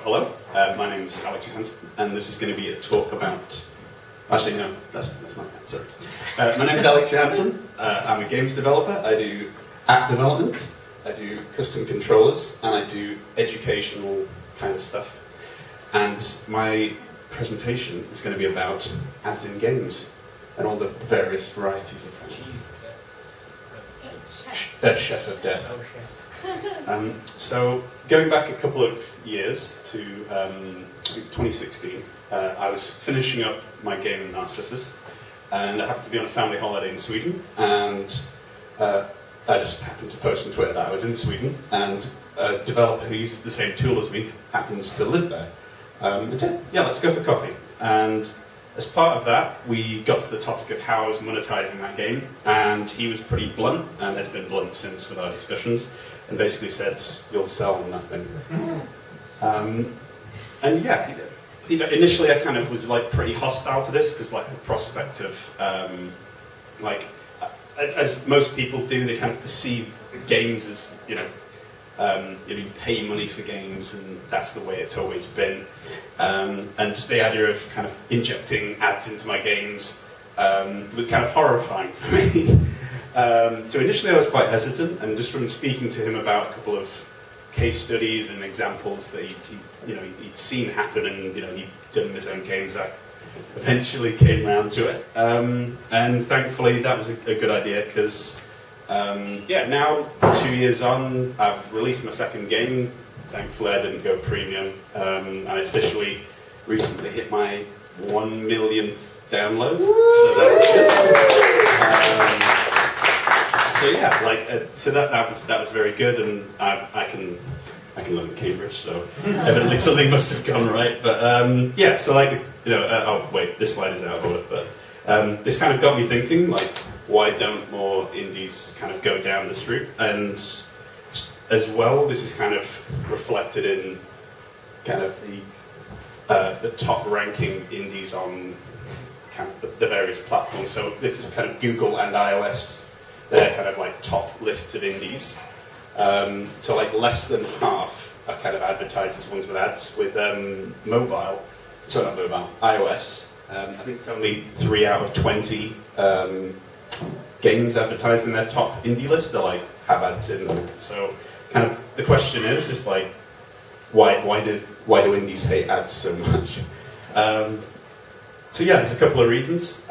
hello, my name is Alex Johansson, and this is going to be a talk about... Actually, no, that's not that, sorry. My name is Alex Johansson, I'm a games developer, I do app development, I do custom controllers, and I do educational kind of stuff. And my presentation is going to be about ads in games, and all the various varieties of them. Chef of Death. So, going back a couple of years to 2016, I was finishing up my game Narcissus, and I happened to be on a family holiday in Sweden, and I just happened to post on Twitter that I was in Sweden, and a developer who uses the same tool as me happens to live there. And said, yeah, let's go for coffee. And as part of that, we got to the topic of how I was monetizing that game, and he was pretty blunt, and has been blunt since with our discussions, and basically said, you'll sell nothing. And yeah, initially I kind of was like pretty hostile to this, because like the prospect of, as most people do, they kind of perceive games as, you pay money for games, and that's the way it's always been. And just the idea of kind of injecting ads into my games was kind of horrifying for me. So initially I was quite hesitant, and just from speaking to him about a couple of case studies and examples that he'd seen happen, and he'd done in his own games, I eventually came around to it. And thankfully that was a good idea, because now 2 years on, I've released my second game. Thankfully I didn't go premium. I officially recently hit my 1 millionth download, so that's good. So that was very good, and I can live in Cambridge, so evidently something must have gone right. But oh wait, this slide is out of order. But this kind of got me thinking, like, why don't more indies kind of go down this route? And as well, this is kind of reflected in kind of the top ranking indies on kind of the various platforms. So this is kind of Google and iOS. They're kind of like top lists of indies. So like less than half are kind of advertised as ones with ads. With iOS. I think it's only 3 out of 20 games advertised in their top indie list that like have ads in them. So kind of the question is like, why do indies hate ads so much? So yeah, there's a couple of reasons.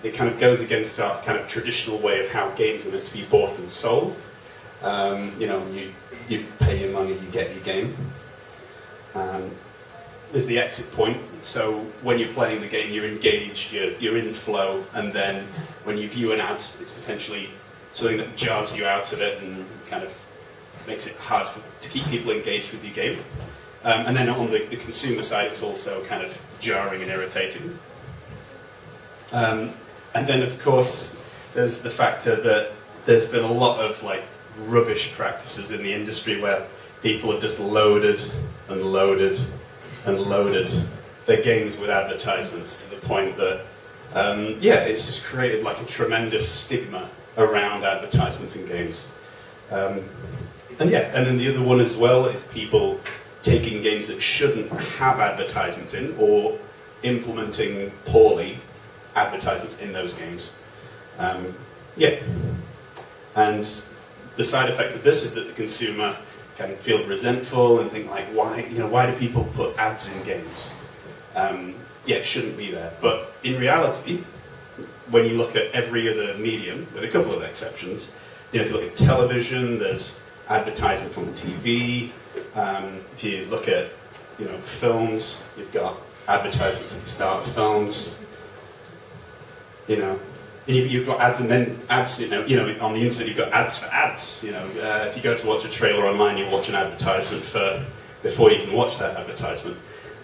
It kind of goes against our kind of traditional way of how games are meant to be bought and sold. You pay your money, you get your game. There's the exit point. So when you're playing the game, you're engaged, you're in flow, and then when you view an ad, it's potentially something that jars you out of it and kind of makes it hard to keep people engaged with your game. And then on the consumer side, it's also kind of jarring and irritating. And then, of course, there's the factor that there's been a lot of like rubbish practices in the industry where people have just loaded and loaded and loaded their games with advertisements to the point that, it's just created like a tremendous stigma around advertisements in games. And then the other one as well is people taking games that shouldn't have advertisements in, or implementing poorly advertisements in those games. And the side effect of this is that the consumer can feel resentful and think like, why do people put ads in games? It shouldn't be there. But in reality, when you look at every other medium, with a couple of exceptions, if you look at television, there's advertisements on the TV. If you look at films, you've got advertisements at the start of films. You've got ads, and then ads. On the internet you've got ads for ads. If you go to watch a trailer online, you watch an advertisement before you can watch that advertisement.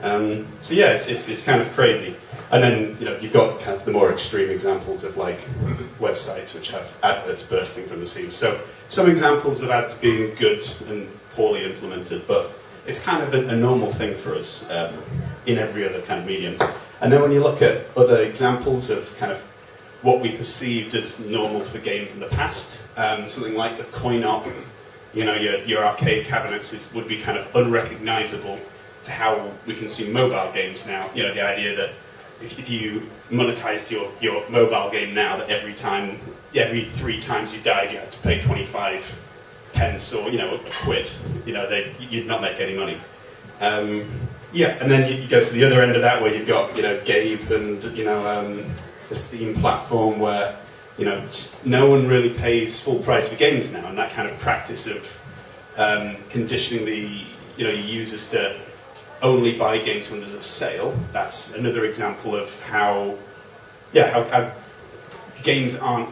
It's kind of crazy. And then you've got kind of the more extreme examples of like websites which have adverts bursting from the seams. So some examples of ads being good and poorly implemented, but it's kind of a normal thing for us in every other kind of medium. And then when you look at other examples of kind of what we perceived as normal for games in the past, something like the coin-op, your arcade cabinets would be kind of unrecognizable to how we consume mobile games now. You know, the idea that if you monetized your mobile game now, that every 3 times you died, you had to pay 25 pence or, you know, a quid, you know, you'd not make any money. Yeah, and then you go to the other end of that where you've got, you know, Gabe and, you know, the Steam platform where, you know, no one really pays full price for games now, and that kind of practice of conditioning the, you know, your users to only buy games when there's a sale, that's another example of how games aren't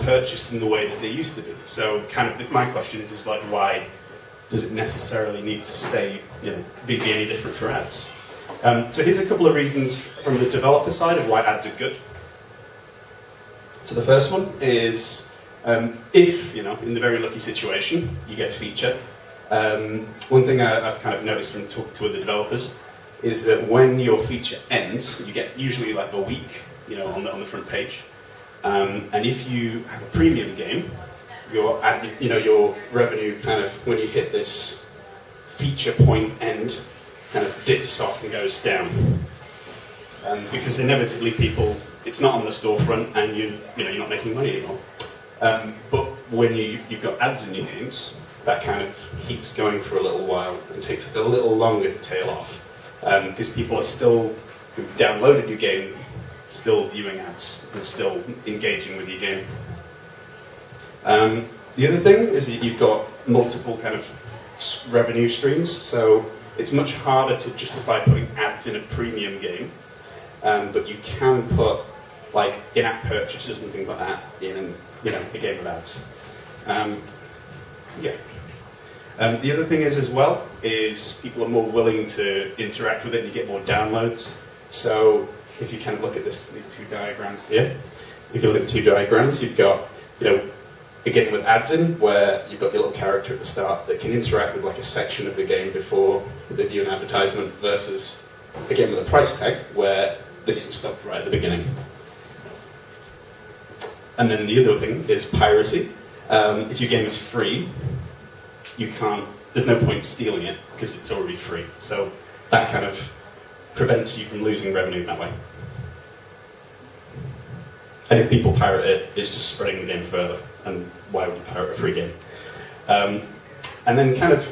purchased in the way that they used to be. So kind of my question is like, why does it necessarily need to stay, you know, be any different for ads? So here's a couple of reasons from the developer side of why ads are good. So the first one is if, you know, in the very lucky situation, you get a feature. One thing I've kind of noticed from talking to other developers is that when your feature ends, you get usually like a week, you know, on the front page. And if you have a premium game, your revenue kind of, when you hit this feature point end, kind of dips off and goes down. Because inevitably it's not on the storefront and you're not making money anymore. But when you've got ads in your games, that kind of keeps going for a little while and takes a little longer to tail off. Because people are still, who've downloaded your game, still viewing ads and still engaging with your game. The other thing is that you've got multiple kind of revenue streams, so it's much harder to justify putting ads in a premium game, but you can put like in-app purchases and things like that in, you know, a game with ads. Yeah. The other thing is as well is people are more willing to interact with it and you get more downloads. So if you kind of look at these two diagrams here, if you look at the two diagrams, you've got, you know, again with ads in, where you've got your little character at the start that can interact with like a section of the game before they view an advertisement, versus again with a price tag where they get stopped right at the beginning. And then the other thing is piracy. If your game is free, there's no point stealing it because it's already free. So that kind of prevents you from losing revenue that way. And if people pirate it, it's just spreading the game further. And why would you pirate a free game? And then kind of,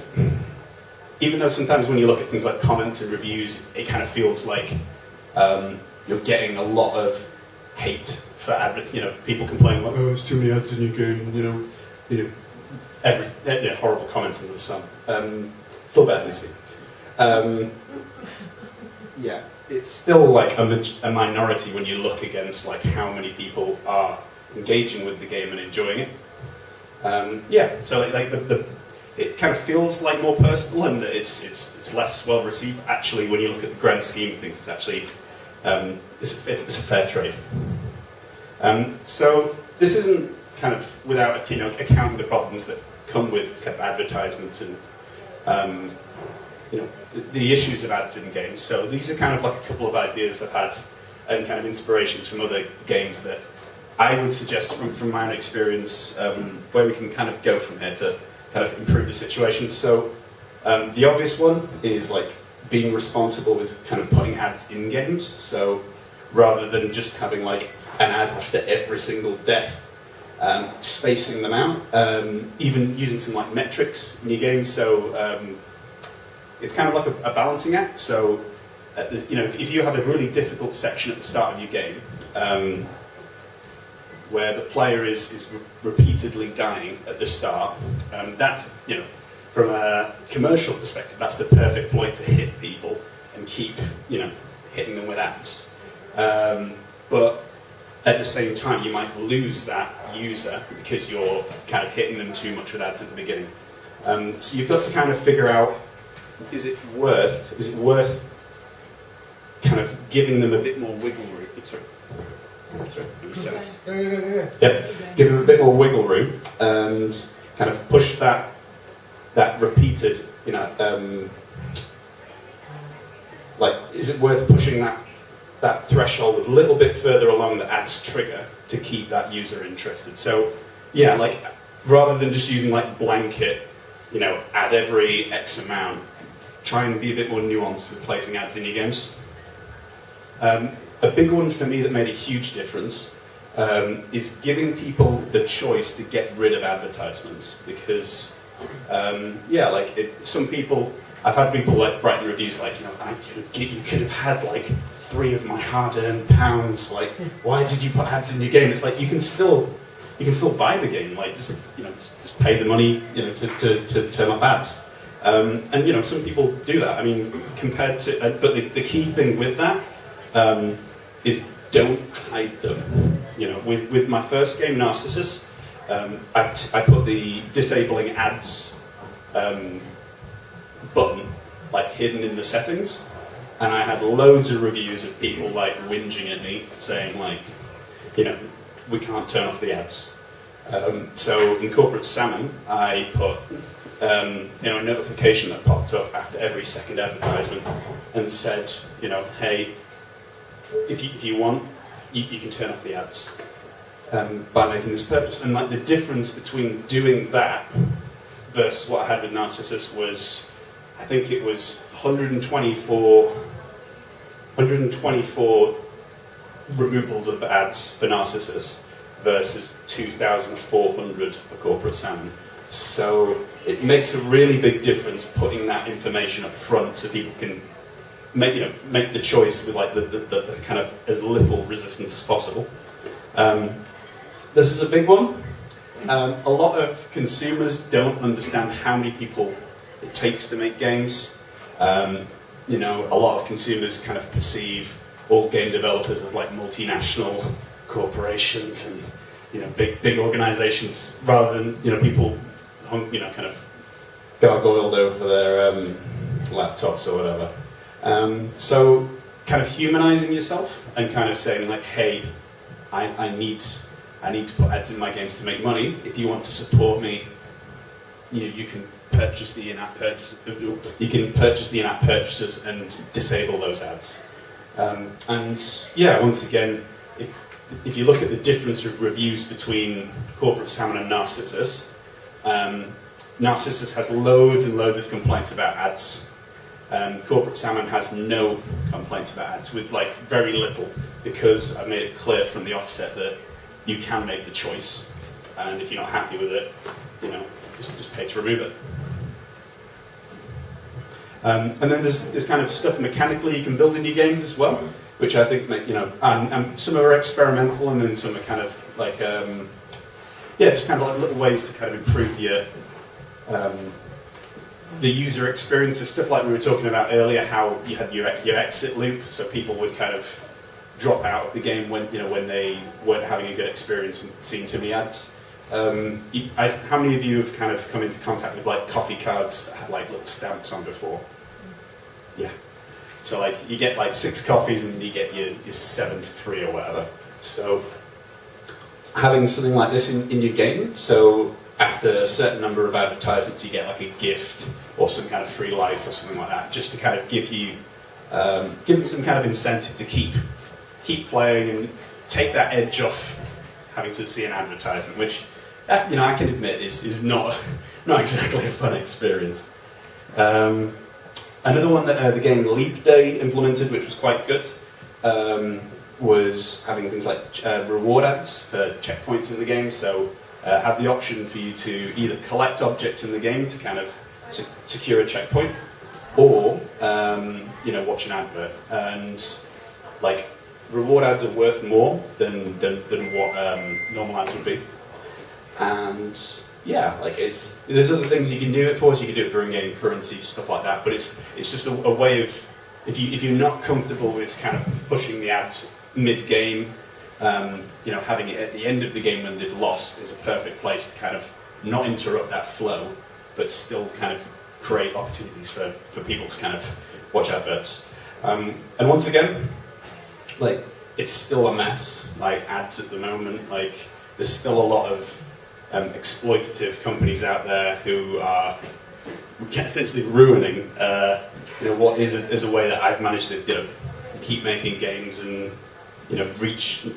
even though sometimes when you look at things like comments and reviews, it kind of feels like you're getting a lot of hate for people complaining like, oh, there's too many ads in your game, horrible comments under the sun. It's all bad, Missy. Yeah, it's still like a minority when you look against like how many people are engaging with the game and enjoying it. So it kind of feels like more personal and that it's less well received. Actually, when you look at the grand scheme of things, it's actually it's a fair trade. So this isn't kind of without accounting the problems that come with kind of advertisements and the issues of ads in games. So these are kind of like a couple of ideas I've had and kind of inspirations from other games that I would suggest from my own experience where we can kind of go from here to kind of improve the situation. So the obvious one is like being responsible with kind of putting ads in games. So rather than just having like an ad after every single death, spacing them out, even using some like metrics in your game. So it's kind of like a balancing act. So if you have a really difficult section at the start of your game, where the player is repeatedly dying at the start, that's, from a commercial perspective, that's the perfect point to hit people and keep, hitting them with ads. But at the same time, you might lose that user because you're kind of hitting them too much with ads at the beginning. So you've got to kind of figure out, is it worth kind of giving them a bit more wiggle room? Yep. Give them a bit more wiggle room and kind of push that repeated, is it worth pushing that threshold a little bit further along the ads trigger to keep that user interested? So, rather than just using like blanket, add every X amount, try and be a bit more nuanced with placing ads in your games. A big one for me that made a huge difference is giving people the choice to get rid of advertisements, because some people, I've had people like writing reviews like, you could have had like 3 of my hard-earned pounds, like why did you put ads in your game? It's like you can still buy the game, like just pay the money to turn off ads. And some people do that. I mean, compared to but the key thing with that is don't hide them. With my first game, Narcissus, I put the disabling ads button like hidden in the settings, and I had loads of reviews of people like whinging at me, saying like, we can't turn off the ads. So in Corporate Salmon, I put a notification that popped up after every second advertisement and said, hey, if you want, you can turn off the ads by making this purchase. And like the difference between doing that versus what I had with Narcissus was, I think it was 124 removals of ads for Narcissus versus 2,400 for Corporate Salmon. So it makes a really big difference putting that information up front so people can make the choice with like the kind of as little resistance as possible. This is a big one. A lot of consumers don't understand how many people it takes to make games. A lot of consumers kind of perceive all game developers as like multinational corporations and big organizations, rather than people kind of gargoyled over their laptops or whatever. So kind of humanizing yourself and kind of saying like, hey, I need to put ads in my games to make money. If you want to support me, you can purchase the in-app purchases. You can purchase the in-app purchases and disable those ads. Once again, if you look at the difference of reviews between Corporate Salmon and Narcissus, Narcissus has loads and loads of complaints about ads. Corporate Salmon has no complaints about ads, with like very little, because I've made it clear from the offset that you can make the choice, and if you're not happy with it, just pay to remove it. And then there's kind of stuff mechanically you can build in your games as well, which I think and some are experimental, and then some are kind of like just kind of like little ways to kind of improve the user experience. Stuff like we were talking about earlier, how you had your exit loop, so people would kind of drop out of the game when they weren't having a good experience and seeing too many ads. How many of you have kind of come into contact with like coffee cards that had like little stamps on before? Yeah. So like you get like 6 coffees and you get your 7th free or whatever. So having something like this in your game, so after a certain number of advertisements you get like a gift or some kind of free life or something like that, just to kind of give you some kind of incentive to keep playing and take that edge off having to see an advertisement, which I can admit is not exactly a fun experience. Another one that the game Leap Day implemented, which was quite good, was having things like reward ads for checkpoints in the game. So have the option for you to either collect objects in the game to kind of secure a checkpoint, or watch an advert. And like reward ads are worth more than what normal ads would be. And there's other things you can do it for. So you can do it for in-game currency, stuff like that. But it's just a way of, if you're not comfortable with kind of pushing the ads mid-game, having it at the end of the game when they've lost is a perfect place to kind of not interrupt that flow, but still kind of create opportunities for people to kind of watch adverts. And once again, like, it's still a mess, like ads at the moment. Like, there's still a lot of exploitative companies out there who are essentially ruining what is a way that I've managed to keep making games and reach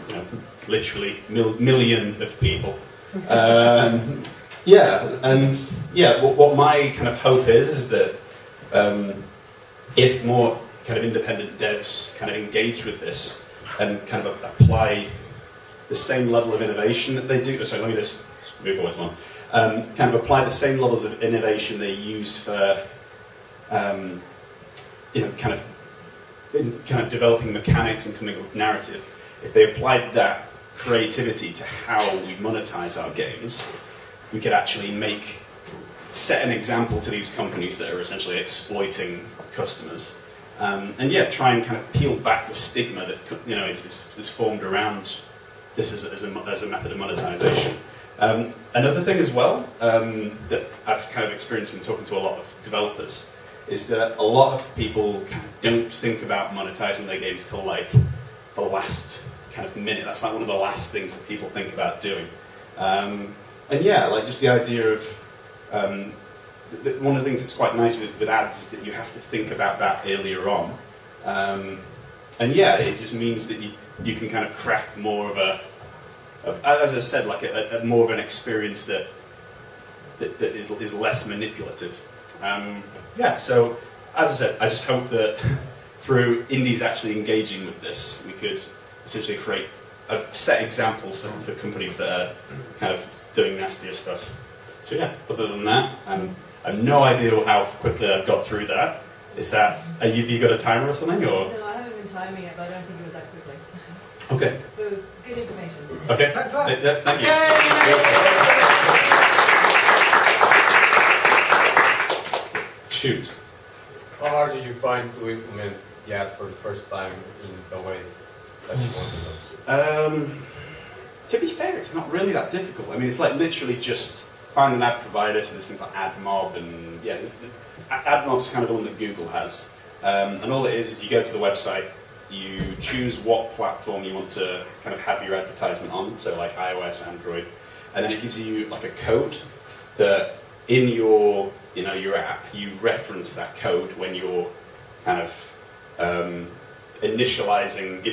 literally million of people. What my kind of hope is that if more kind of independent devs kind of engage with this and kind of apply the same level of innovation that they do. Sorry, let me just move forward one. Kind of apply the same levels of innovation they use for, kind of developing mechanics and coming up with narrative. If they applied that creativity to how we monetize our games, we could actually set an example to these companies that are essentially exploiting customers. And yeah, try and kind of peel back the stigma that is formed around this as a method of monetization. Another thing as well that I've kind of experienced from talking to a lot of developers is that a lot of people kind of don't think about monetizing their games till like the last kind of minute. That's like one of the last things that people think about doing. And yeah, like just the idea of one of the things that's quite nice with ads is that you have to think about that earlier on. And yeah, it just means that you can kind of craft more of as I said, like a more of an experience that is less manipulative. Yeah, so as I said, I just hope that through indies actually engaging with this, we could essentially create set examples for companies that are kind of doing nastier stuff. So yeah, other than that, I have no idea how quickly I've got through that. Have you got a timer or something? Or? No, I haven't been timing it, but I don't think it was that quickly. Okay. So, good information. Okay. Thank you. Shoot. How hard did you find to implement the ads for the first time in the way that you wanted to? To be fair, it's not really that difficult. I mean, it's like literally just find an ad provider, so there's things like AdMob, and yeah, AdMob is kind of the one that Google has. And all it is you go to the website, you choose what platform you want to kind of have your advertisement on, so like iOS, Android, and then it gives you like a code that in your app, you reference that code when you're kind of initializing.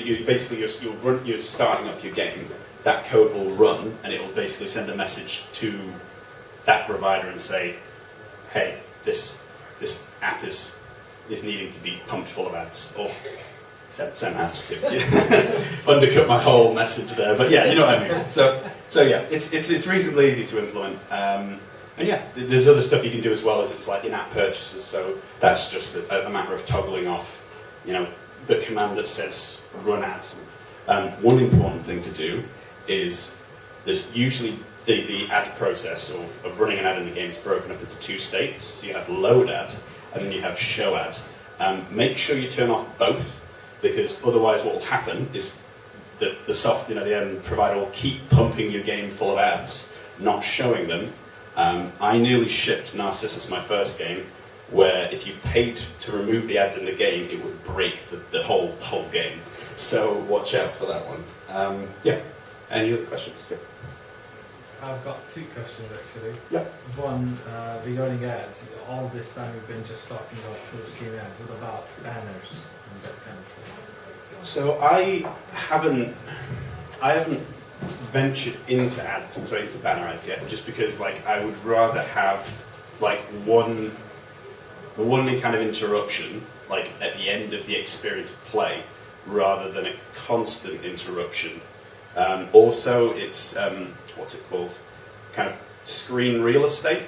You're starting up your game. That code will run, and it will basically send a message to that provider and say, "Hey, this app is needing to be pumped full of ads," or send ads to. Undercut my whole message there, but yeah, you know what I mean. So yeah, it's reasonably easy to implement. And yeah, there's other stuff you can do as well as it's like in-app purchases. So that's just a matter of toggling off, the command that says run ad. One important thing to do is there's usually the ad process of running an ad in the game is broken up into two states. So you have load ad and then you have show ad. Make sure you turn off both, because otherwise what will happen is that the end provider will keep pumping your game full of ads, not showing them. I nearly shipped Narcissus, my first game, where if you paid to remove the ads in the game, it would break the whole game. So watch out for that one. Yeah. Any other questions? Yeah. I've got two questions actually. Yeah. One regarding ads. All this time we've been just talking about full screen ads. What about banners and that kind of stuff? So I haven't ventured into into banner ads yet, just because I would rather have one kind of interruption at the end of the experience of play, rather than a constant interruption. Also, it's what's it called? Kind of screen real estate,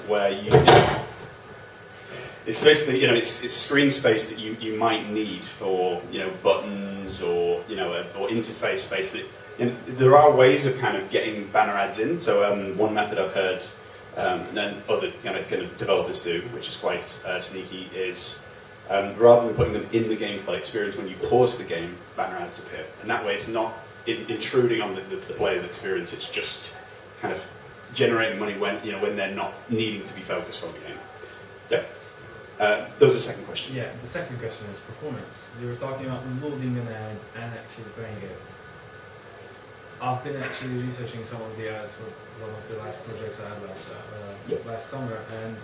where it's basically it's screen space that you might need for buttons or or interface space that. There are ways of kind of getting banner ads in. So one method I've heard, and then other kind of developers do, which is quite sneaky, is rather than putting them in the gameplay experience, when you pause the game, banner ads appear, and that way it's not intruding on the player's experience. It's just kind of generating money when they're not needing to be focused on the game. Yeah. That was the second question. Yeah. The second question is performance. You were talking about loading an ad and actually playing it. I've been actually researching some of the ads for one of the last projects I had last summer, and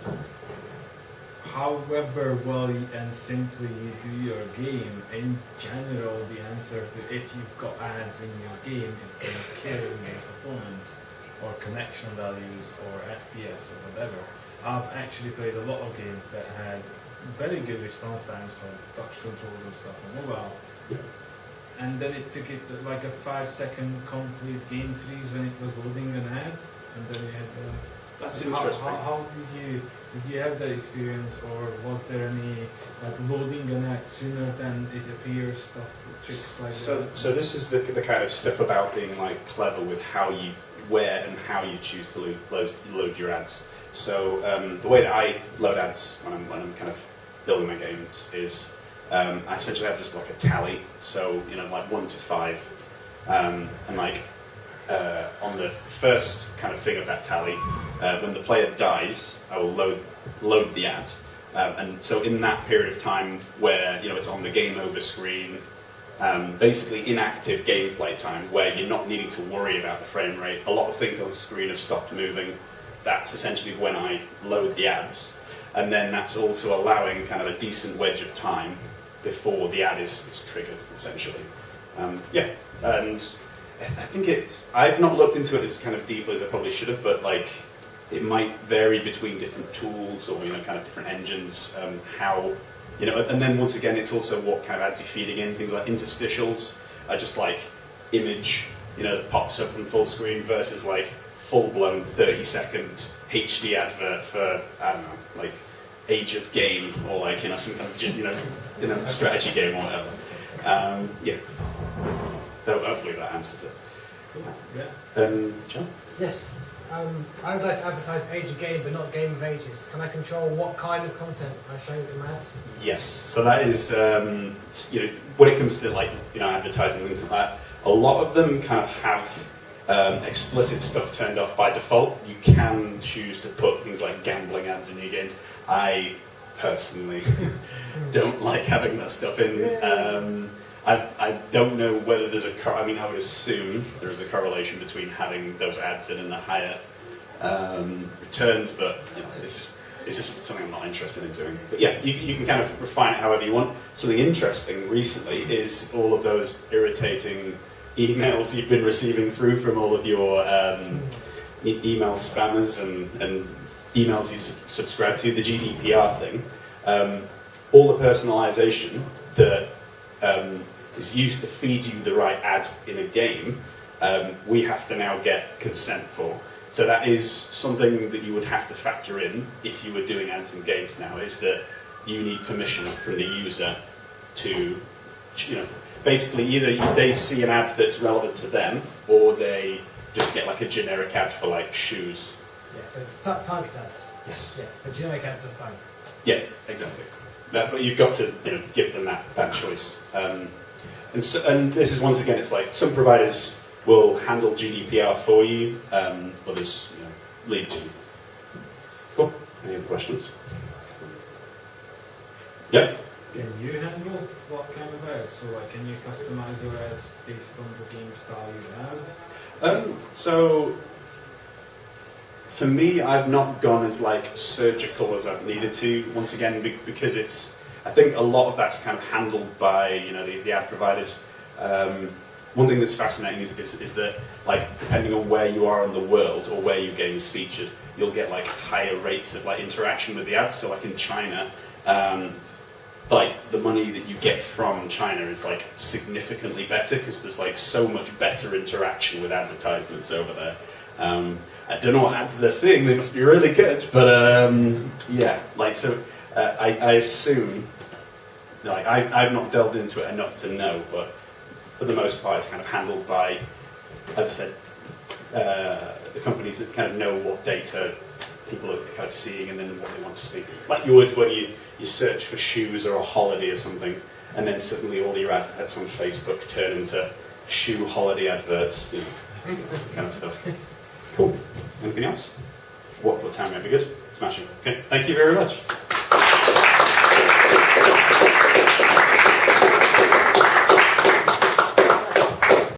however well and simply you do your game, in general the answer to if you've got ads in your game, it's going to kill your performance or connection values or FPS or whatever. I've actually played a lot of games that had very good response times for touch controls and stuff on mobile. Yeah. And then it took it like a 5-second complete game freeze when it was loading an ad, and then you had That's how- interesting. How did you have that experience, or was there any like loading an ad sooner than it appears stuff, tricks like that? So this is the kind of stuff about being like clever with where and how you choose to load your ads. So the way that I load ads when I'm kind of building my games is I essentially have just like a tally. So like 1 to 5, and like on the first kind of thing of that tally, when the player dies, I will load the ad. And so in that period of time where it's on the game over screen, basically inactive gameplay time where you're not needing to worry about the frame rate, a lot of things on the screen have stopped moving. That's essentially when I load the ads, and then that's also allowing kind of a decent wedge of time before the ad is triggered, essentially. Yeah, and I think I've not looked into it as kind of deep as I probably should have, but like it might vary between different tools or kind of different engines, how and then once again it's also what kind of ads you're feeding in. Things like interstitials are just like image that pops up in full screen versus like full-blown 30-second HD advert for I don't know, like Age of Game or like some kind of strategy game or whatever. Yeah. So hopefully that answers it. Cool. Yeah. John? Yes. I would like to advertise Age of Game, but not Game of Ages. Can I control what kind of content I show in ads? Yes. So that is, when it comes to like advertising things like that, a lot of them kind of have explicit stuff turned off by default. You can choose to put things like gambling ads in your games. I personally don't like having that stuff in. I don't know whether there's I would assume there is a correlation between having those ads in and the higher returns, but it's just something I'm not interested in doing. But yeah, you can kind of refine it however you want. Something interesting recently is all of those irritating emails you've been receiving through from all of your email spammers and emails you subscribe to, the GDPR thing. All the personalization that is used to feed you the right ad in a game, we have to now get consent for. So that is something that you would have to factor in if you were doing ads in games now, is that you need permission from the user to, basically either they see an ad that's relevant to them, or they just get like a generic ad for like shoes. Yeah, so target ads. Yes. Yeah, but generic ads are fine. Yeah, exactly. But you've got to give them that choice. And this is once again, it's like some providers will handle GDPR for you, others lead to. Cool. Any other questions? Yep. Can you handle what kind of ads? So like, can you customize your ads based on the game style you have? So for me, I've not gone as like surgical as I've needed to. Once again, because I think a lot of that's kind of handled by the ad providers. One thing that's fascinating is that like depending on where you are in the world or where your game is featured, you'll get like higher rates of like interaction with the ads. So like in China, like the money that you get from China is like significantly better because there's like so much better interaction with advertisements over there. I don't know what ads they're seeing, they must be really good, but yeah, like so I assume, like I've not delved into it enough to know, but for the most part it's kind of handled by, as I said, the companies that kind of know what data people are kind of seeing and then what they want to see. Like you would when you search for shoes or a holiday or something, and then suddenly all your adverts on Facebook turn into shoe holiday adverts, that kind of stuff. Cool. Anything else? What time might be good? Smashing. Okay, thank you very much.